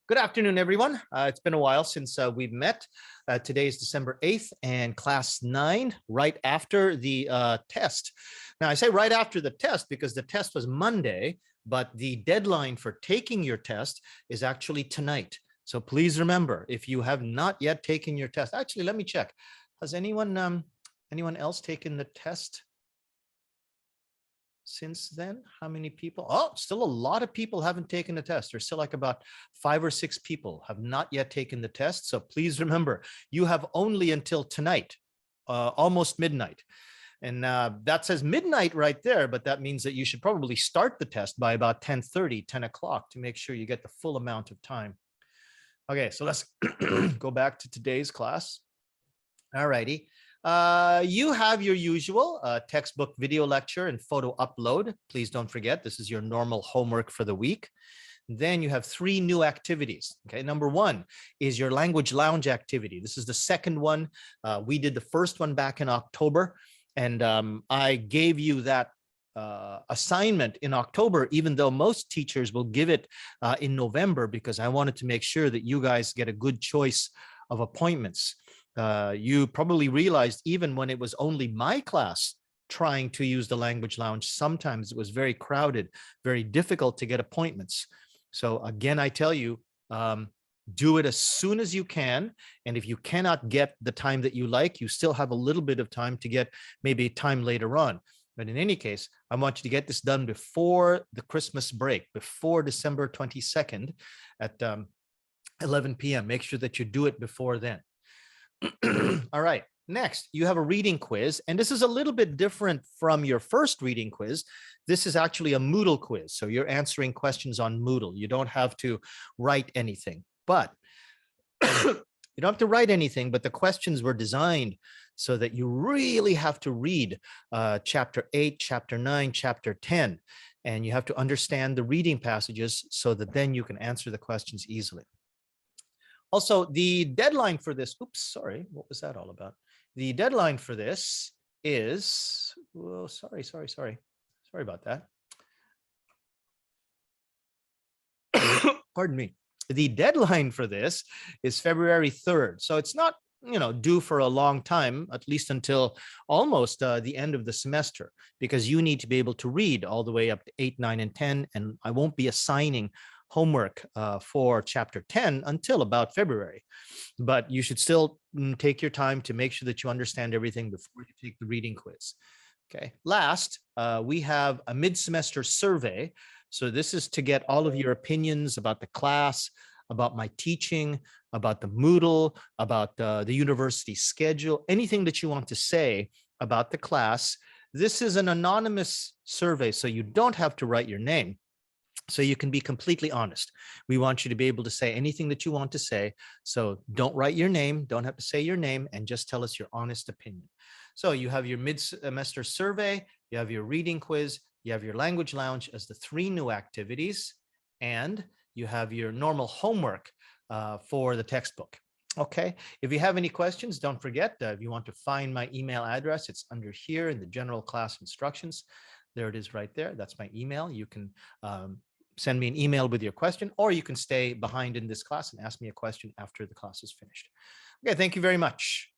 Good afternoon, everyone. It's been a while since we've met. Today is December 8th and class 9, right after the test. Now, I say right after the test because the test was Monday, but the deadline for taking your test is actually tonight. So please remember, if you have not yet taken your test, actually, let me check. Has anyone else taken the test since then? How many people? Oh, still a lot of people haven't taken the test. There's still like about 5 or 6 people have not yet taken the test. So please remember, you have only until tonight, almost midnight. And that says midnight right there, but that means that you should probably start the test by about 10:30, 10 o'clock to make sure you get the full amount of time. Okay, so let's go back to today's class. All righty. You have your usual textbook video lecture and photo upload. Please don't forget, this is your normal homework for the week. Then you have 3 new activities. Okay, number 1 is your language lounge activity. This is the second one. We did the first one back in October, and I gave you that assignment in October, even though most teachers will give it in November, because I wanted to make sure that you guys get a good choice of appointments. You probably realized even when it was only my class trying to use the language lounge, sometimes it was very crowded, very difficult to get appointments. So again, I tell you, do it as soon as you can. And if you cannot get the time that you like, you still have a little bit of time to get maybe a time later on. But in any case, I want you to get this done before the Christmas break, before December 22nd at 11 p.m. Make sure that you do it before then. All right, next you have a reading quiz, and this is a little bit different from your first reading quiz. This is actually a Moodle quiz, so you're answering questions on Moodle. You don't have to write anything, but you don't have to write anything, but the questions were designed so that you really have to read chapter 8, chapter 9, chapter 10, and you have to understand the reading passages so that then you can answer the questions easily. Also, the deadline for this, oops, sorry, what was that all about? The deadline for this is, oh, sorry about that. Pardon me. The deadline for this is February 3rd. So it's not, due for a long time, at least until almost the end of the semester, because you need to be able to read all the way up to 8, 9, and 10, and I won't be assigning homework for chapter 10 until about February, but you should still take your time to make sure that you understand everything before you take the reading quiz. Okay, last, we have a mid-semester survey. So this is to get all of your opinions about the class, about my teaching, about the Moodle, about the university schedule, anything that you want to say about the class. This is an anonymous survey, so you don't have to write your name. So you can be completely honest. We want you to be able to say anything that you want to say. So don't write your name, don't have to say your name, and just tell us your honest opinion. So you have your mid-semester survey, you have your reading quiz, you have your language lounge as the 3 new activities, and you have your normal homework for the textbook. Okay, if you have any questions, don't forget, if you want to find my email address, it's under here in the general class instructions. There it is right there. That's my email. You can send me an email with your question, or you can stay behind in this class and ask me a question after the class is finished. Okay, thank you very much.